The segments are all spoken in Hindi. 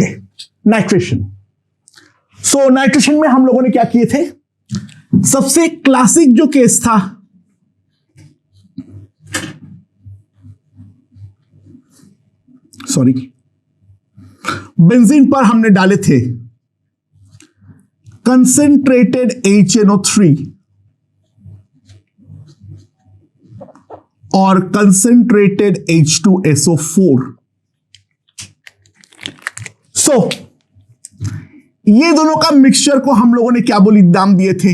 Okay, nitration. सो नाइट्रेशन में हम लोगों ने क्या किए थे? सबसे क्लासिक जो केस था, सॉरी, बेंजीन पर हमने डाले थे कंसेंट्रेटेड HNO3 और कंसेंट्रेटेड H2SO4। सो ये दोनों का मिक्सचर को हम लोगों ने क्या बोली, नाम दिए थे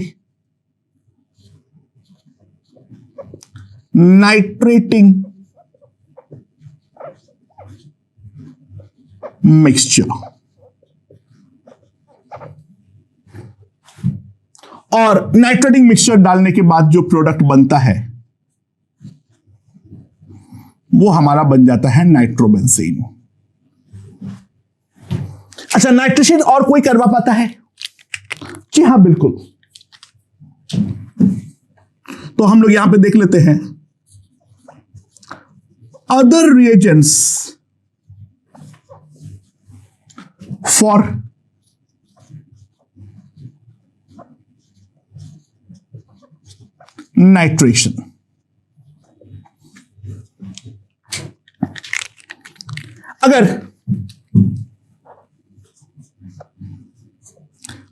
नाइट्रेटिंग मिक्सचर। और नाइट्रेटिंग मिक्सचर डालने के बाद जो प्रोडक्ट बनता है वो हमारा बन जाता है नाइट्रोबेंजीन। अच्छा, नाइट्रेशन और कोई करवा पाता है? जी हां, बिल्कुल। तो हम लोग यहां पे देख लेते हैं अदर रिएजेंट्स फॉर नाइट्रेशन। अगर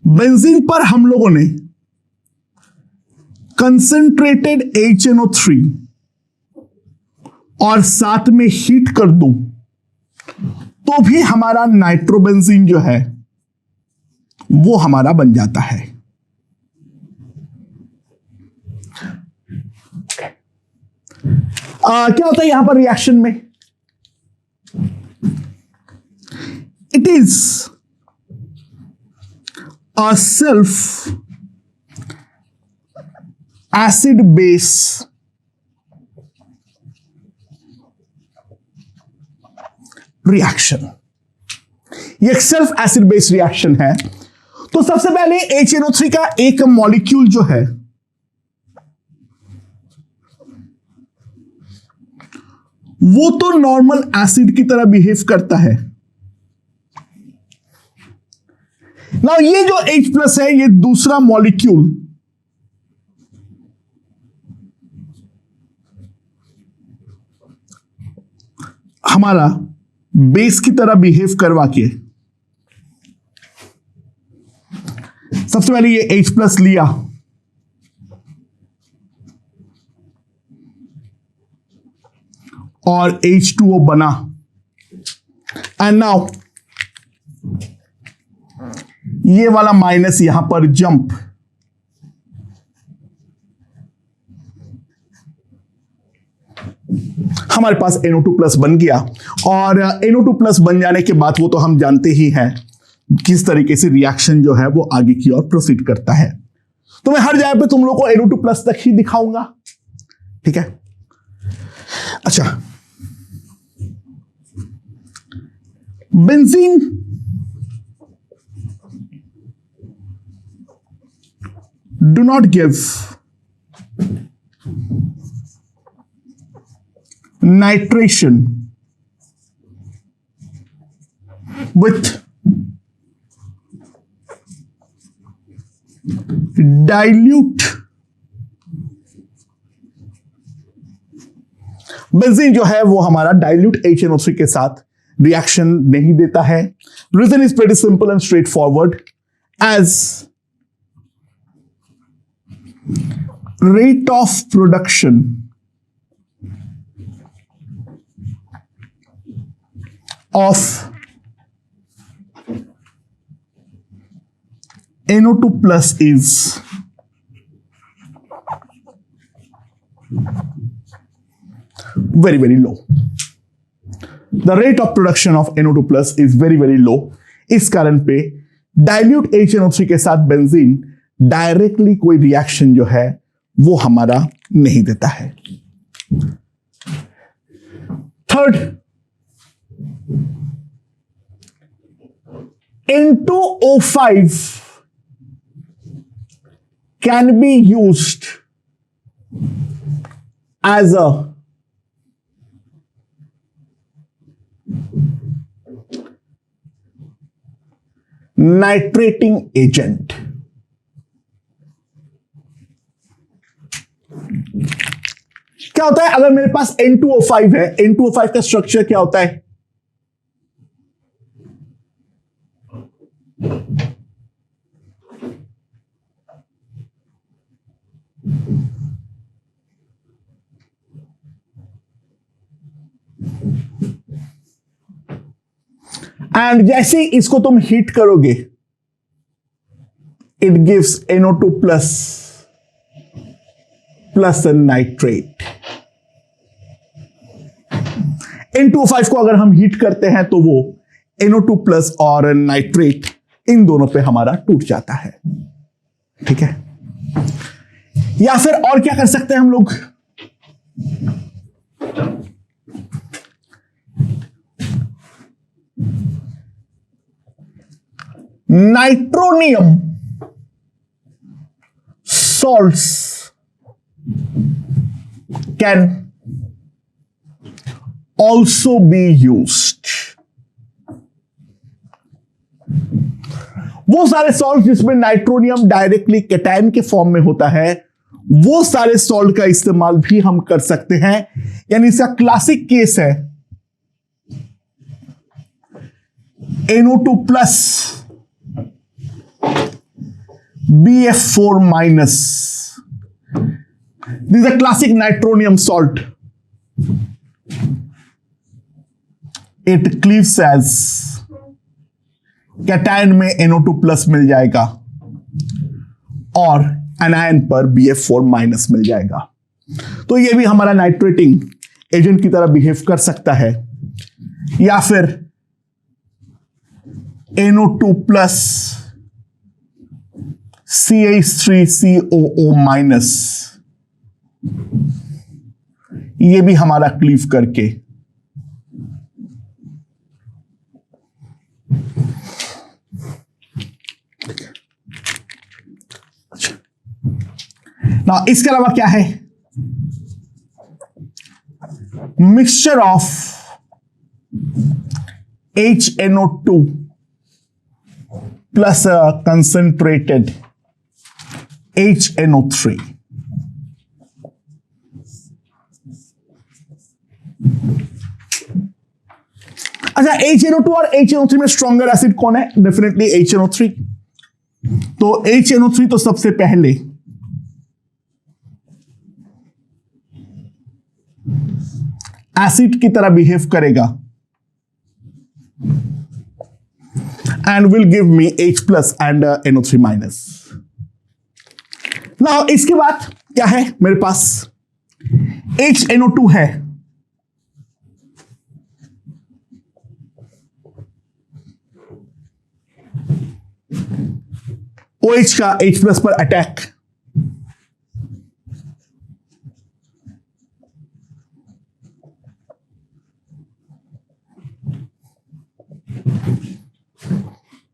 बेंजीन पर हम लोगों ने कंसेंट्रेटेड HNO3 और साथ में हीट कर दूं तो भी हमारा नाइट्रोबेंजीन जो है वो हमारा बन जाता है। क्या होता है यहां पर रिएक्शन में? It is a self acid base reaction. ये एक सेल्फ एसिड बेस रिएक्शन है। तो सबसे पहले HNO3 का एक मॉलिक्यूल जो है वो तो नॉर्मल एसिड की तरह बिहेव करता है ना। ये जो H+ है, ये दूसरा मॉलिक्यूल हमारा बेस की तरह बिहेव करवा के सबसे पहले ये H+ लिया, और H2O बना, एंड नाउ ये वाला माइनस यहां पर जंप, हमारे पास NO2+ बन गया। और NO2+ बन जाने के बाद वो तो हम जानते ही हैं किस तरीके से रिएक्शन जो है वो आगे की ओर प्रोसीड करता है। तो मैं हर जगह पे तुम लोग को NO2+ तक ही दिखाऊंगा, ठीक है? अच्छा, benzene do not give nitration with dilute। Benzene जो है वो हमारा डाइल्यूट HNO3 के साथ रिएक्शन नहीं देता है। Reason is pretty simple and straightforward, as rate of production of NO2+ is very very low। The rate of production of NO2+ is very very low। इस कारण पे डाइल्यूट HNO3 के साथ बेंजीन डायरेक्टली कोई रिएक्शन जो है वो हमारा नहीं देता है। Third, N2O5 can be used as a nitrating agent. क्या होता है अगर मेरे पास N2O5 है, N2O5 का स्ट्रक्चर क्या होता है? एंड जैसे इसको तुम हीट करोगे, it gives NO2 plus nitrate. N2O5 को अगर हम हीट करते हैं तो वो NO2 प्लस और नाइट्रेट इन दोनों पे हमारा टूट जाता है। ठीक है, या फिर और क्या कर सकते हैं हम लोग? Nitronium salts can also be used। वो सारे सॉल्ट जिसमें नाइट्रोनियम डायरेक्टली कैटायन के फॉर्म में होता है, वो सारे सॉल्ट का इस्तेमाल भी हम कर सकते हैं। यानी इसका क्लासिक केस है NO2 plus BF4 minus. This is a classic nitronium salt. It cleaves as cation में NO2 प्लस मिल जाएगा और एनायन पर BF4 माइनस मिल जाएगा। तो ये भी हमारा नाइट्रेटिंग एजेंट की तरह बिहेव कर सकता है। या फिर NO2 प्लस CH3COO माइनस, ये भी हमारा क्लीव करके ना। इसके अलावा क्या है? Mixture of HNO2 plus concentrated HNO3। अच्छा, HNO2 और HNO3 में स्ट्रॉन्गर एसिड कौन है? Definitely HNO3। तो HNO3 तो सबसे पहले एसिड की तरह बिहेव करेगा and will give me H plus and NO3 minus. ना इसके बाद क्या है मेरे पास? HNO2 है, OH का H प्लस पर attack,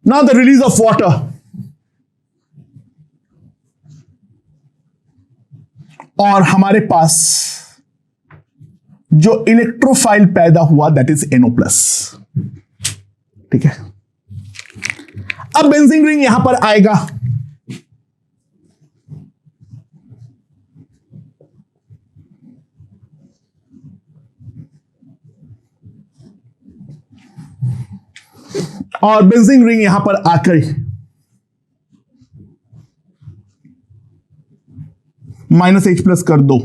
now the release of water, और हमारे पास जो इलेक्ट्रोफाइल पैदा हुआ दैट इज NO प्लस। ठीक है, अब बेंजीन रिंग यहां पर आएगा, और बेंजीन रिंग यहां पर आकर माइनस H प्लस कर दो।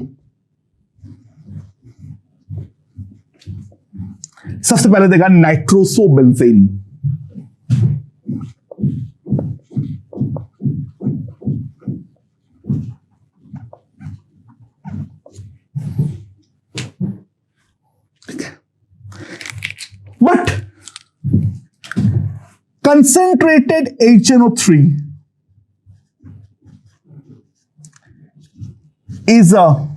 सबसे पहले देगा nitrosobenzene. But concentrated HNO3 is a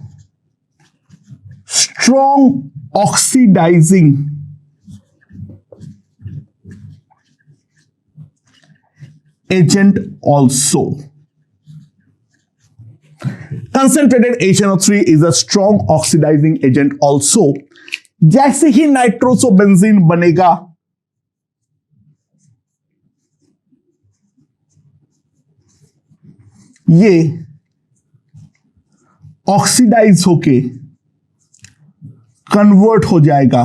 strong oxidizing agent also. Concentrated HNO3 is a strong oxidizing agent also. जैसे ही नाइट्रोसोबेंजीन बनेगा ये ऑक्सीडाइज होके कन्वर्ट हो जाएगा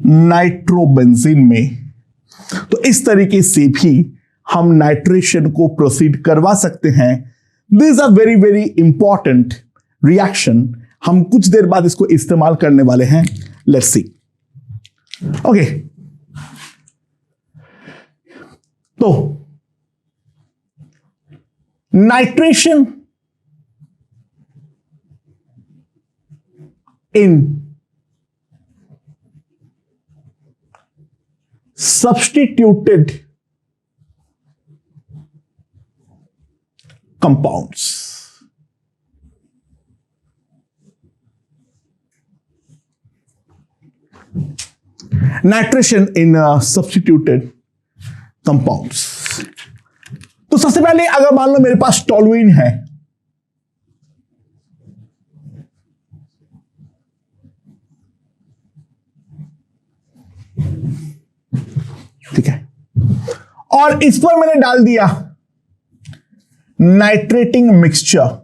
नाइट्रोबेंजीन में। तो इस तरीके से भी हम नाइट्रेशन को प्रोसीड करवा सकते हैं। This a very very important reaction. हम कुछ देर बाद इसको इस्तेमाल करने वाले हैं। Let's see. ओके, तो nitration in substituted compounds. Nitration in substituted compounds. तो सबसे पहले अगर मान लो मेरे पास टोलुइन है, ठीक है, और इस पर मैंने डाल दिया नाइट्रेटिंग मिक्सचर।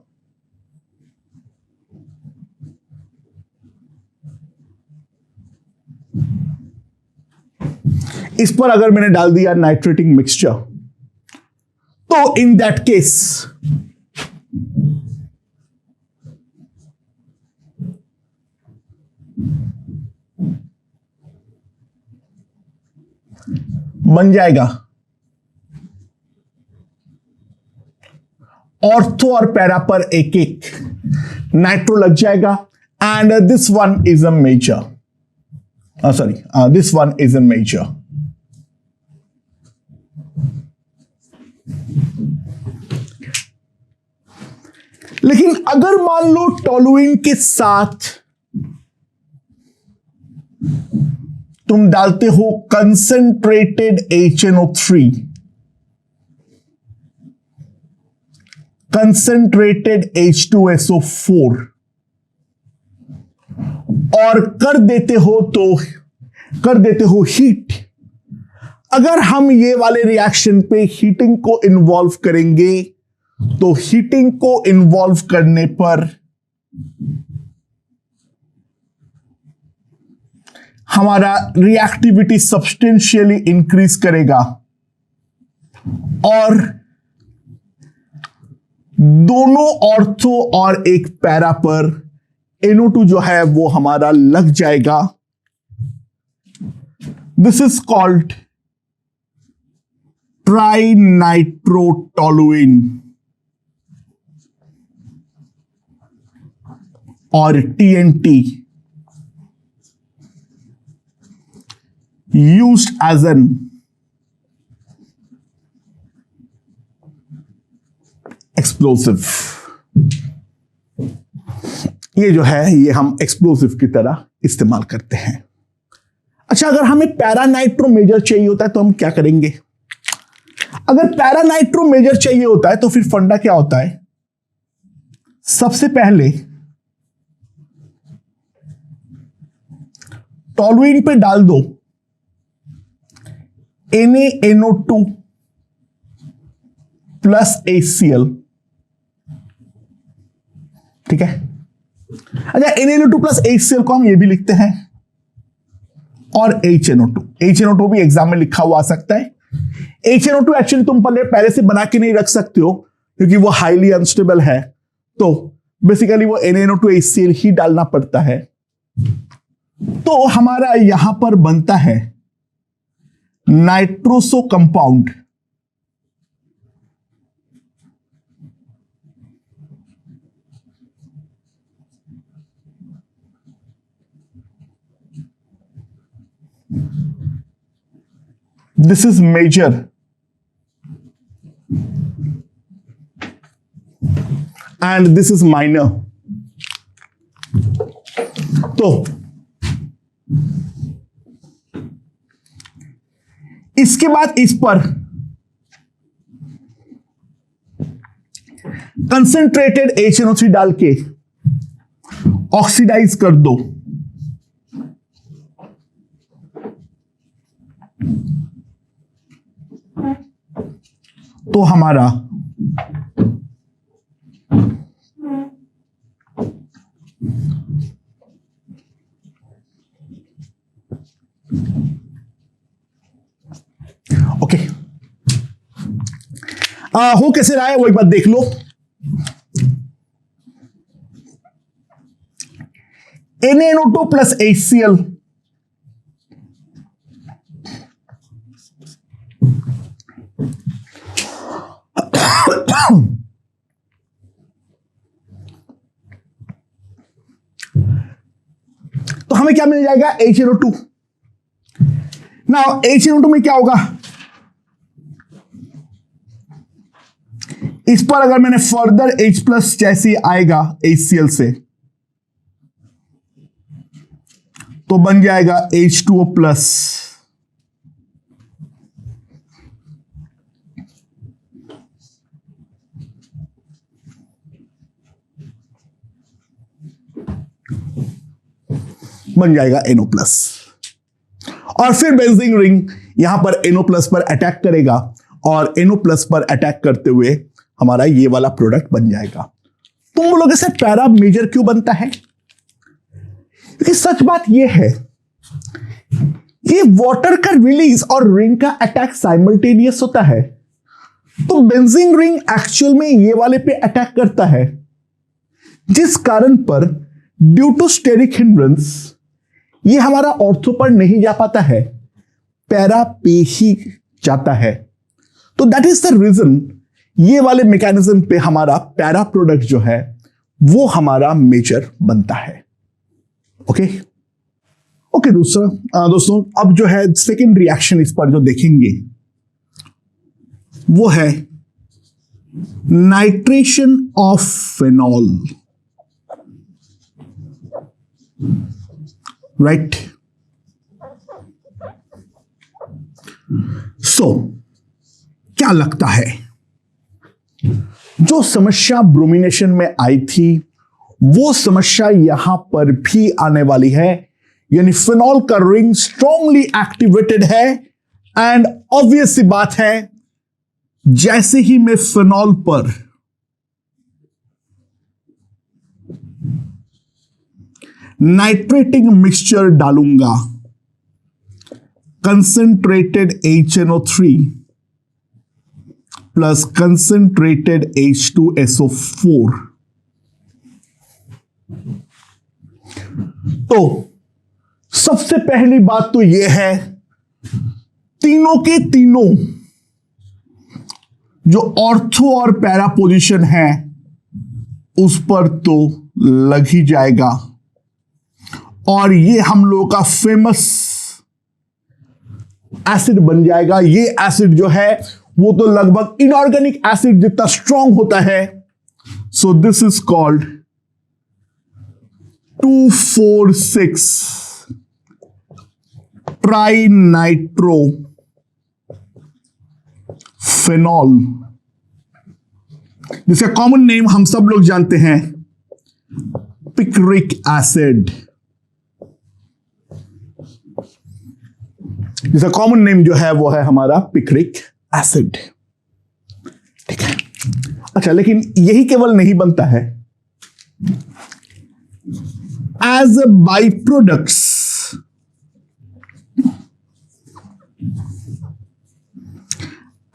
इस पर अगर मैंने डाल दिया नाइट्रेटिंग मिक्सचर, तो इन दैट केस बन जाएगा ऑर्थो और पैरा पर एक एक नाइट्रो लग जाएगा। And this one is a major, sorry, this one is a major. लेकिन अगर मान लो टोलुइन के साथ तुम डालते हो कंसेंट्रेटेड HNO3, कंसेंट्रेटेड H2SO4 और कर देते हो हीट। अगर हम ये वाले रिएक्शन पे हीटिंग को इन्वॉल्व करेंगे, तो हीटिंग को इन्वॉल्व करने पर हमारा रिएक्टिविटी सब्सटेंशियली इंक्रीज करेगा और दोनों ऑर्थो और एक पैरा पर NO2 जो है वो हमारा लग जाएगा। दिस इज कॉल्ड ट्राइनाइट्रोटोलुइन और TNT, used as an explosive। ये जो है ये हम एक्सप्लोसिव की तरह इस्तेमाल करते हैं। अच्छा, अगर हमें पैरानाइट्रो मेजर चाहिए होता है तो हम क्या करेंगे? अगर पैरानाइट्रो मेजर चाहिए होता है तो फिर फंडा क्या होता है? सबसे पहले टोलुइन पे डाल दो NaNO2 प्लस HCl, ठीक है। अच्छा, NaNO2 प्लस HCl को हम ये भी लिखते हैं और HNO2 भी एग्जाम में लिखा हुआ आ सकता है। HNO2 एक्चुअली तुम पहले से बना के नहीं रख सकते हो क्योंकि वो हाईली अनस्टेबल है, तो बेसिकली वो NaNO2 HCl ही डालना पड़ता है। तो हमारा यहां पर बनता है nitroso compound, this is major and this is minor. तो इसके बाद इस पर कंसेंट्रेटेड HNO3 डाल के ऑक्सीडाइज कर दो, तो हमारा हो कैसे रहा है वो एक बार देख लो। NaNO2 प्लस HCl तो हमें क्या मिल जाएगा, HNO2। नाउ HNO2 में क्या होगा, इस पर अगर मैंने फर्दर H प्लस जैसे आएगा HCl से तो बन जाएगा H2O प्लस। बन जाएगा NO प्लस। और फिर बेंजीन रिंग यहां पर NO प्लस पर अटैक करेगा और NO प्लस पर अटैक करते हुए हमारा ये वाला प्रोडक्ट बन जाएगा। तुम बोलोगे सर पैरा मेजर क्यों बनता है, क्योंकि सच बात यह है कि वाटर का रिलीज और रिंग का अटैक साइमल्टेनियस होता है। तो बेंजीन रिंग एक्चुअल में ये वाले पे अटैक करता है, जिस कारण पर ड्यू टू स्टेरिक हिंड्रेंस ये हमारा ऑर्थो पर नहीं जा पाता है, पैरा पे ही जाता है। तो दैट इज द रीजन ये वाले मैकेनिज्म पे हमारा पैरा प्रोडक्ट जो है वो हमारा मेजर बनता है। ओके ओके दोस्तों अब जो है सेकेंड रिएक्शन इस पर जो देखेंगे वो है नाइट्रेशन ऑफ फेनॉल, राइट। सो क्या लगता है जो समस्या ब्रोमिनेशन में आई थी वो समस्या यहां पर भी आने वाली है, यानी फिनॉल का रिंग स्ट्रांगली एक्टिवेटेड है। एंड ऑब्वियस सी बात है जैसे ही मैं फिनॉल पर नाइट्रेटिंग मिक्सचर डालूंगा, concentrated HNO3 plus concentrated H2SO4, तो सबसे पहली बात तो यह है तीनों के तीनों जो ऑर्थो और पैरा पोजीशन है उस पर तो लग ही जाएगा, और ये हम लोगों का फेमस एसिड बन जाएगा। ये एसिड जो है वो तो लगभग इनऑर्गेनिक एसिड जितना स्ट्रांग होता है। So this is called 2,4,6 trinitro phenol, जिसका कॉमन नेम हम सब लोग जानते हैं पिक्रिक एसिड। जिसका कॉमन नेम जो है वो है हमारा पिक्रिक एसिड, ठीक है। अच्छा, लेकिन यही केवल नहीं बनता है, as a by products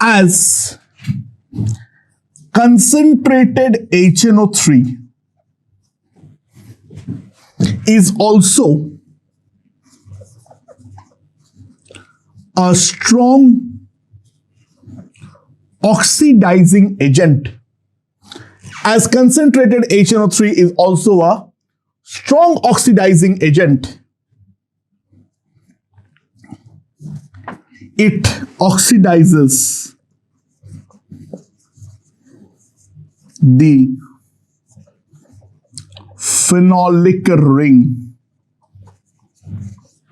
as concentrated HNO3 is also a strong oxidizing agent. As concentrated HNO3 is also a strong oxidizing agent, it oxidizes the phenolic ring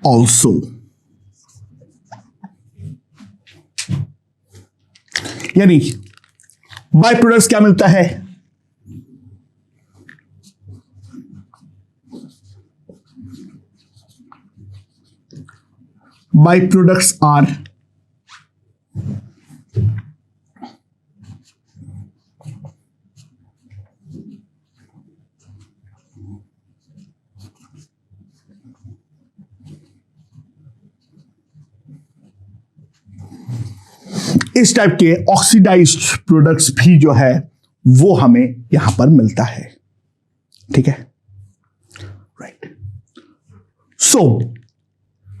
also. यानी बाय प्रोडक्ट्स क्या मिलता है, बाय प्रोडक्ट्स आर इस टाइप के ऑक्सीडाइज्ड प्रोडक्ट्स भी जो है वो हमें यहां पर मिलता है। ठीक है, राइट। सो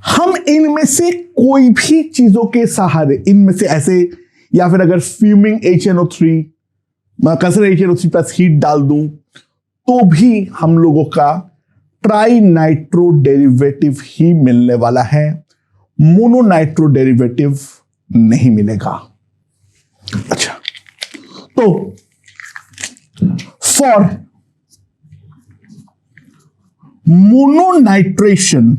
हम इनमें से कोई भी चीजों के सहारे, इनमें से ऐसे, या फिर अगर fuming HNO3 कंसर HNO3 plus heat डाल दूं तो भी हम लोगों का ट्राई नाइट्रो डेरिवेटिव ही मिलने वाला है, मोनो नाइट्रो डेरिवेटिव नहीं मिलेगा। अच्छा, तो for mono nitration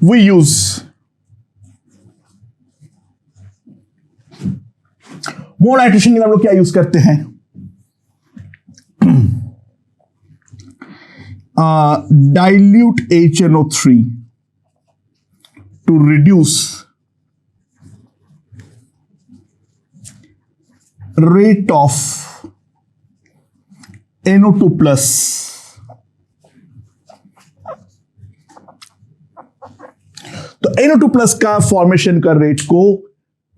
we use mono nitration के लिए हम लोग क्या यूज करते हैं? Dilute HNO3 to reduce rate of NO2 plus तो NO2 प्लस का फॉर्मेशन का रेट को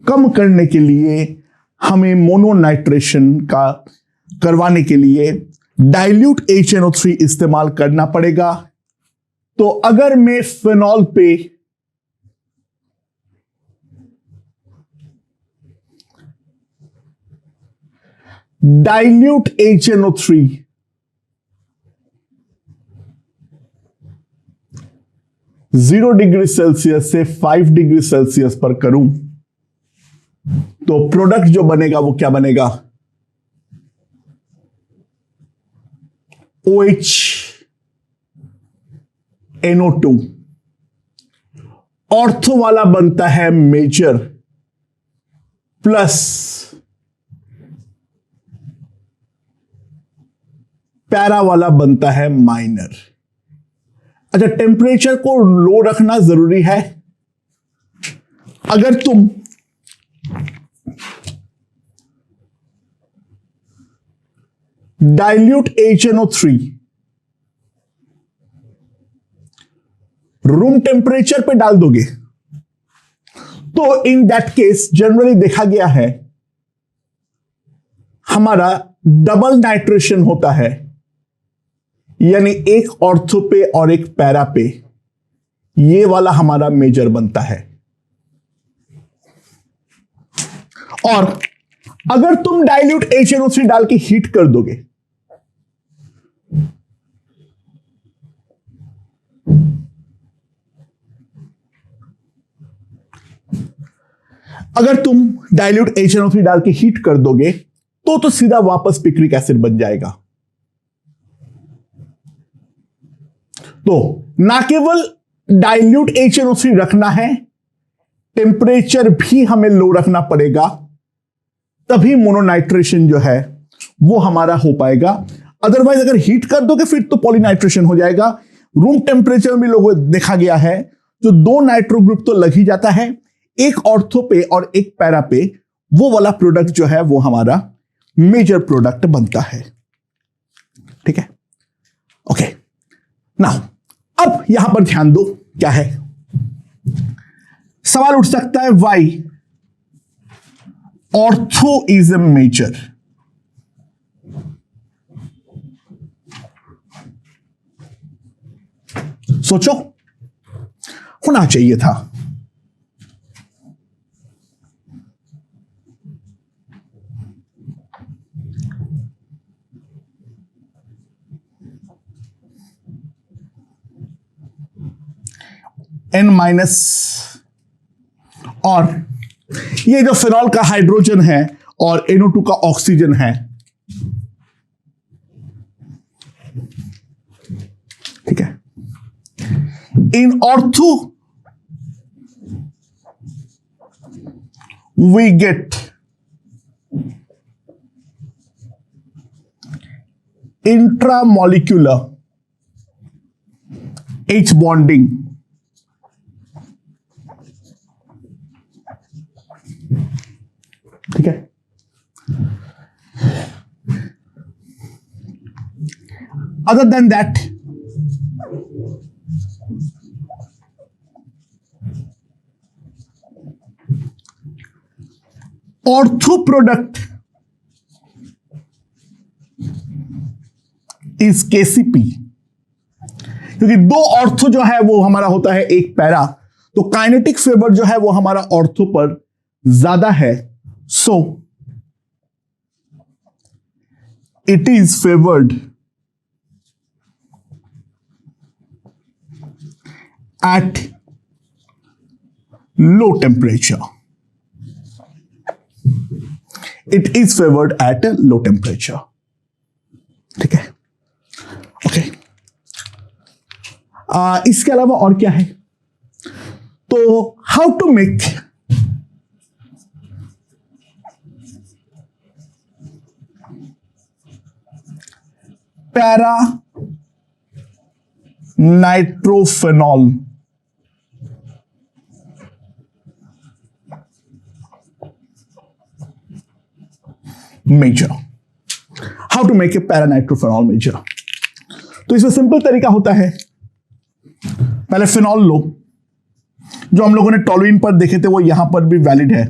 कम करने के लिए हमें मोनो नाइट्रेशन का करवाने के लिए डाइल्यूट HNO3 इस्तेमाल करना पड़ेगा। तो अगर मैं फिनॉल पे डाइल्यूट HNO3 0 डिग्री सेल्सियस से 5 डिग्री सेल्सियस पर करूं तो प्रोडक्ट जो बनेगा वो क्या बनेगा? OH NO2 ऑर्थो वाला बनता है मेजर प्लस पैरा वाला बनता है माइनर। अच्छा, टेम्परेचर को लो रखना जरूरी है। अगर तुम डाइल्यूट HNO3 रूम टेम्परेचर पे डाल दोगे तो इन दैट केस जनरली देखा गया है हमारा डबल नाइट्रेशन होता है, यानी एक ऑर्थो पे और एक पैरा पे, ये वाला हमारा मेजर बनता है। और अगर तुम डाइल्यूट HNO3 डाल के हीट कर दोगे HNO3 डाल के हीट कर दोगे तो सीधा वापस पिक्रिक एसिड बन जाएगा। तो ना केवल डाइल्यूट HNO3 रखना है, टेम्परेचर भी हमें लो रखना पड़ेगा, तभी मोनोनाइट्रेशन जो है वो हमारा हो पाएगा। अदरवाइज अगर हीट कर दोगे फिर तो पॉलीनाइट्रेशन हो जाएगा। रूम टेम्परेचर में लोगों देखा गया है जो 2 नाइट्रो ग्रुप तो लग ही जाता है, एक ऑर्थो पे और एक पैरा पे, वो वाला प्रोडक्ट जो है वो हमारा मेजर प्रोडक्ट बनता है। ठीक है, ओके। नाउ अब यहां पर ध्यान दो, क्या है सवाल उठ सकता है, why ortho is a major. सोचो, होना चाहिए था। N माइनस, और ये जो फिनॉल का हाइड्रोजन है और NO2 का ऑक्सीजन है, ठीक है, in ortho we get intramolecular H bonding. ठीक है, other than that ortho product is KCP, क्योंकि दो ऑर्थो जो है वो हमारा होता है एक पैरा, तो काइनेटिक फेवर जो है वो हमारा ऑर्थो पर ज्यादा है, so it is favoured at low temperature. It is favoured at low temperature. ठीक है, ओके। इसके अलावा और क्या है? तो how to make para nitrophenol major. How to make a para nitrophenol major? तो इसमें सिंपल तरीका होता है, पहले फिनॉल लो, जो हम लोगों ने टॉलुइन पर देखे थे वो यहां पर भी वैलिड है,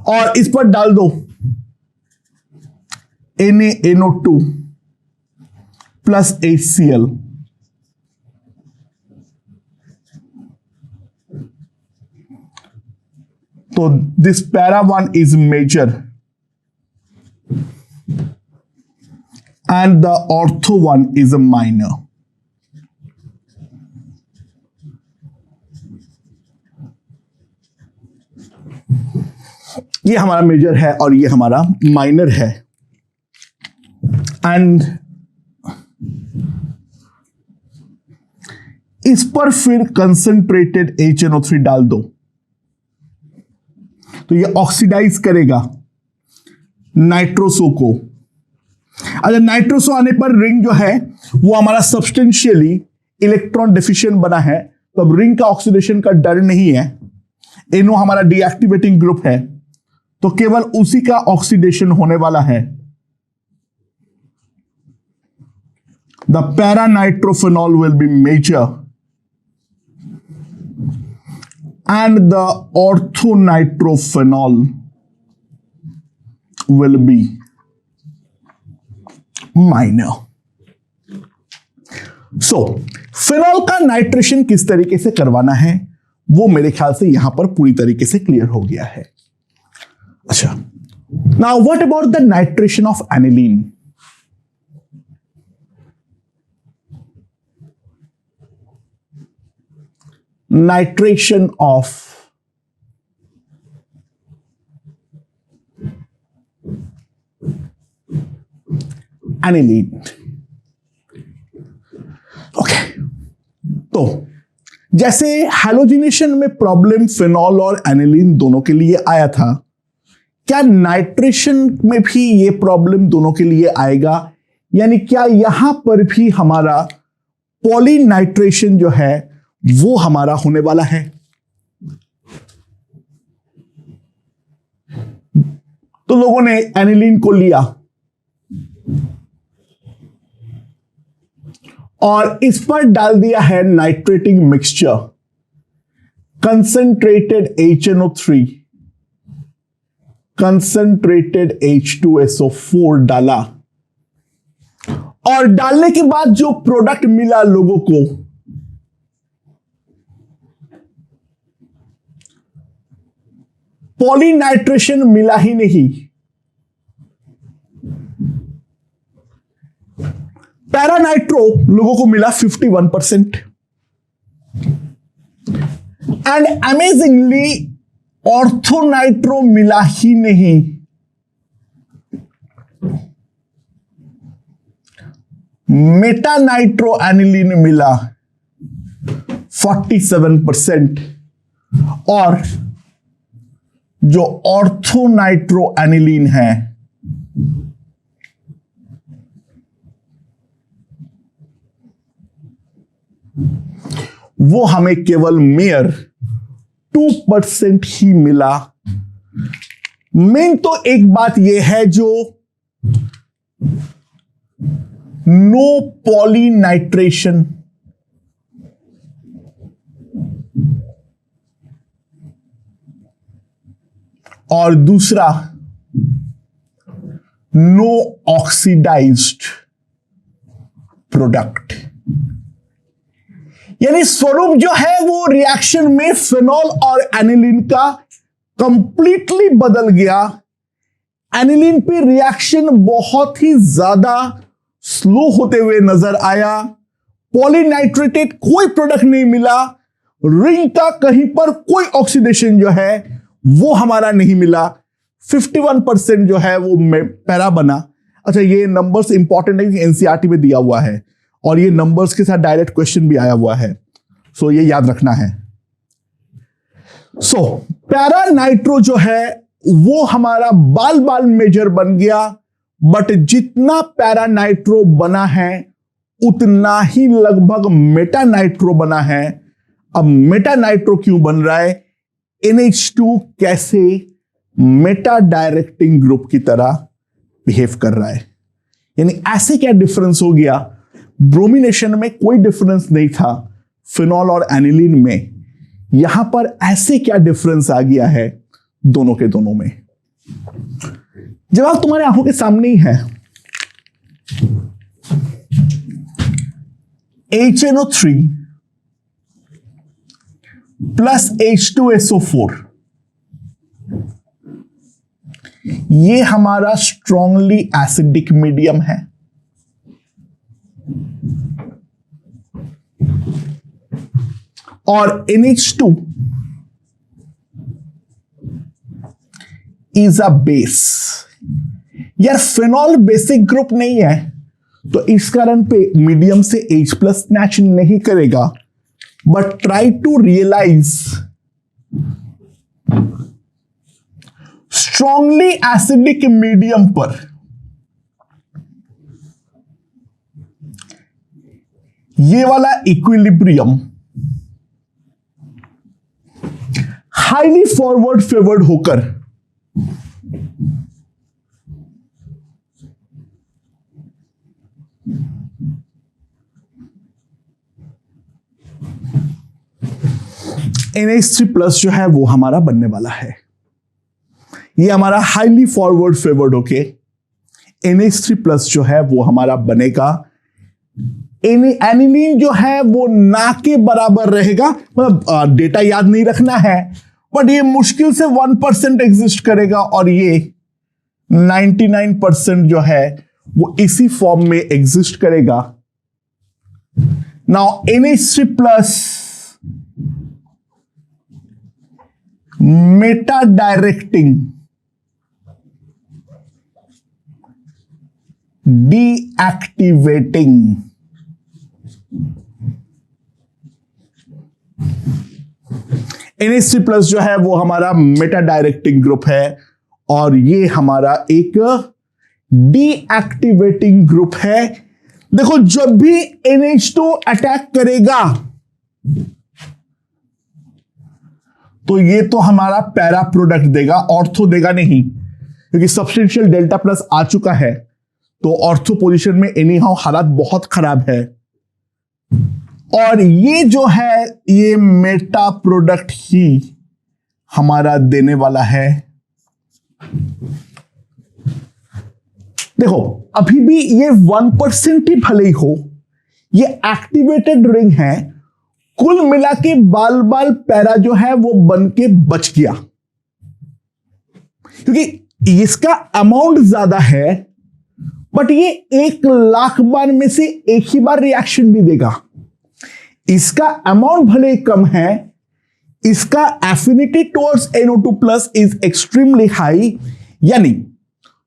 और इस पर डाल दो NaNO2 प्लस HCl, तो this para one is major and the ortho one is a minor. ये हमारा मेजर है और ये हमारा माइनर है, एंड इस पर फिर कंसंट्रेटेड HNO3 डाल दो, तो ये ऑक्सीडाइज करेगा नाइट्रोसो को। अगर नाइट्रोसो आने पर रिंग जो है वो हमारा सब्सटेंशियली इलेक्ट्रॉन डेफिशिएंट बना है, तो अब रिंग का ऑक्सीडेशन का डर नहीं है। NO हमारा डीएक्टिवेटिंग ग्रुप है, तो केवल उसी का ऑक्सीडेशन होने वाला है। The para nitrophenol will be major and the ortho nitrophenol will be minor. So phenol का नाइट्रेशन किस तरीके से करवाना है वो मेरे ख्याल से यहां पर पूरी तरीके से क्लियर हो गया है। अच्छा, now what about the nitration of aniline? Nitration of aniline. Okay, तो जैसे हैलोजिनेशन में प्रॉब्लम फिनॉल और एनिलीन दोनों के लिए आया था, क्या नाइट्रेशन में भी ये प्रॉब्लम दोनों के लिए आएगा? यानी क्या यहां पर भी हमारा पॉलीनाइट्रेशन जो है वो हमारा होने वाला है? तो लोगों ने एनिलीन को लिया और इस पर डाल दिया है nitrating mixture, concentrated HNO3, concentrated H2SO4 डाला, और डालने के बाद जो प्रोडक्ट मिला लोगों को, पॉलीनाइट्रेशन मिला ही नहीं। पैरानाइट्रो लोगों को मिला 51%, एंड अमेजिंगली ऑर्थोनाइट्रो मिला ही नहीं। मेटानाइट्रो एनिलीन मिला 47%, और जो ऑर्थोनाइट्रो एनिलीन है वो हमें केवल मेयर 2% ही मिला। मेन तो एक बात यह है, जो नो पॉलीनाइट्रेशन, और दूसरा नो ऑक्सीडाइज्ड प्रोडक्ट। यानी स्वरूप जो है वो रिएक्शन में फिनॉल और एनिलीन का कंप्लीटली बदल गया। एनिलीन पे रिएक्शन बहुत ही ज्यादा स्लो होते हुए नजर आया। पॉलीनाइट्रेटेड कोई प्रोडक्ट नहीं मिला। रिंग का कहीं पर कोई ऑक्सीडेशन जो है वो हमारा नहीं मिला। 51% जो है वो पैरा बना। अच्छा, ये नंबर्स इंपॉर्टेंट है कि एनसीईआरटी में दिया हुआ है और ये नंबर्स के साथ डायरेक्ट क्वेश्चन भी आया हुआ है, सो ये याद रखना है। सो पैरा नाइट्रो जो है वो हमारा बाल बाल मेजर बन गया, बट जितना पैरा नाइट्रो बना है उतना ही लगभग मेटा नाइट्रो बना है। अब मेटा नाइट्रो क्यों बन रहा है? NH2 कैसे मेटा डायरेक्टिंग ग्रुप की तरह बिहेव कर रहा है, यानी ऐसे क्या डिफरेंस हो गया? ब्रोमिनेशन में कोई डिफरेंस नहीं था फिनॉल और एनिलीन में, यहां पर ऐसे क्या डिफरेंस आ गया है दोनों के दोनों में? जवाब तुम्हारे आंखों के सामने ही है। HNO3 प्लस H2SO4 ये हमारा स्ट्रांगली एसिडिक मीडियम है। और NH2 इज अ बेस। यार फिनॉल बेसिक ग्रुप नहीं है, तो इस कारण पे मीडियम से H प्लस स्नैच नहीं करेगा, but try to realise strongly acidic medium पर ये वाला इक्विलिब्रियम हाईली फॉरवर्ड फेवर्ड होकर NH3 प्लस जो है वो हमारा बनने वाला है। ये हमारा हाईली फॉरवर्ड फेवर्ड होके NH3 प्लस जो है वो हमारा बनेगा। एनिलीन जो है वो ना के बराबर रहेगा, मतलब डेटा याद नहीं रखना है, बट ये मुश्किल से 1% एग्जिस्ट करेगा और ये 99% जो है वो इसी फॉर्म में एग्जिस्ट करेगा। Now NH3 plus Meta directing deactivating NH3 plus जो है वो हमारा मेटा डायरेक्टिंग ग्रुप है और ये हमारा एक डीएक्टिवेटिंग ग्रुप है। देखो जब भी NH2 अटैक करेगा तो ये तो हमारा पैरा प्रोडक्ट देगा, ऑर्थो देगा नहीं, क्योंकि सब्सटेंशियल डेल्टा प्लस आ चुका है, तो ऑर्थो पोजीशन में एनी हाउ हालात बहुत खराब है। और ये जो है ये मेटा प्रोडक्ट ही हमारा देने वाला है। देखो अभी भी ये 1% ही भले ही हो, ये एक्टिवेटेड रिंग है, कुल मिला के बाल बाल पैरा जो है वो बन के बच गया, क्योंकि इसका अमाउंट ज्यादा है, बट ये 1,00,000 बार में से एक ही बार रिएक्शन भी देगा। इसका अमाउंट भले कम है, इसका affinity towards NO2 plus is extremely high, यानी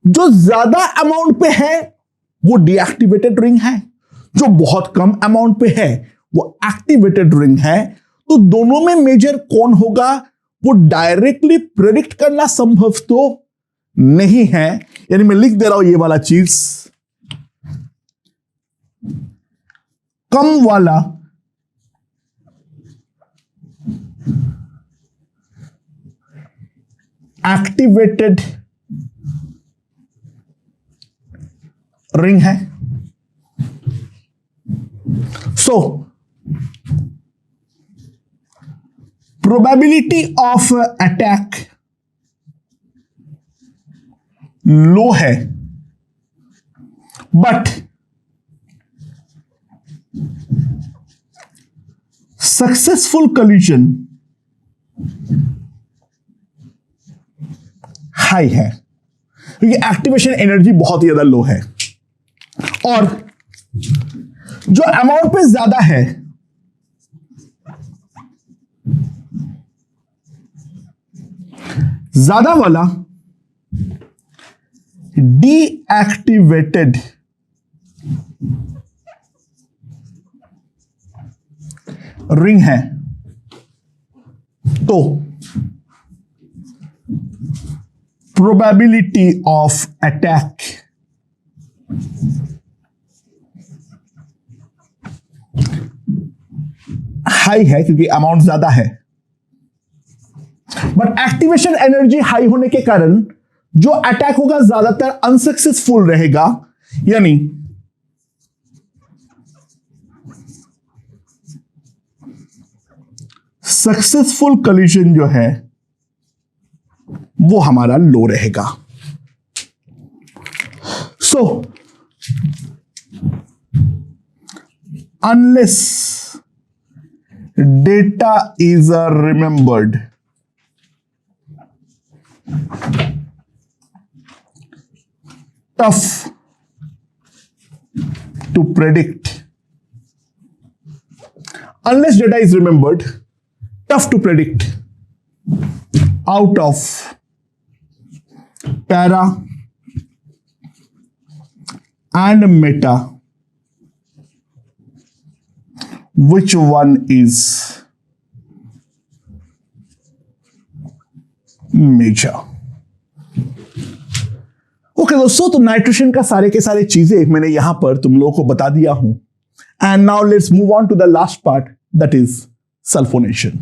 जो ज्यादा अमाउंट पे है वो डीएक्टिवेटेड रिंग है, जो बहुत कम अमाउंट पे है वो एक्टिवेटेड रिंग है। तो दोनों में मेजर कौन होगा वो डायरेक्टली प्रेडिक्ट करना संभव तो नहीं है, यानी मैं लिख दे रहा हूं ये वाला चीज, कम वाला एक्टिवेटेड रिंग है So probability of attack लो है, बट सक्सेसफुल कोलिजन हाई है, क्योंकि एक्टिवेशन एनर्जी बहुत ही ज्यादा लो है, और जो अमाउंट पे ज्यादा है ज्यादा वाला डीएक्टिवेटेड रिंग है, तो प्रोबेबिलिटी ऑफ अटैक हाई है, क्योंकि अमाउंट ज्यादा है, बट एक्टिवेशन एनर्जी हाई होने के कारण जो अटैक होगा ज्यादातर अनसक्सेसफुल रहेगा, यानी सक्सेसफुल कोलिजन जो है वो हमारा लो रहेगा. So unless data is remembered, tough to predict. Unless data is remembered, tough to predict out of para and meta, which one is major? Okay दोस्तों, तो नाइट्रेशन का सारे के सारे चीजें मैंने यहां पर तुम लोगों को बता दिया हूं. And now let's move on to the last part, that is sulphonation.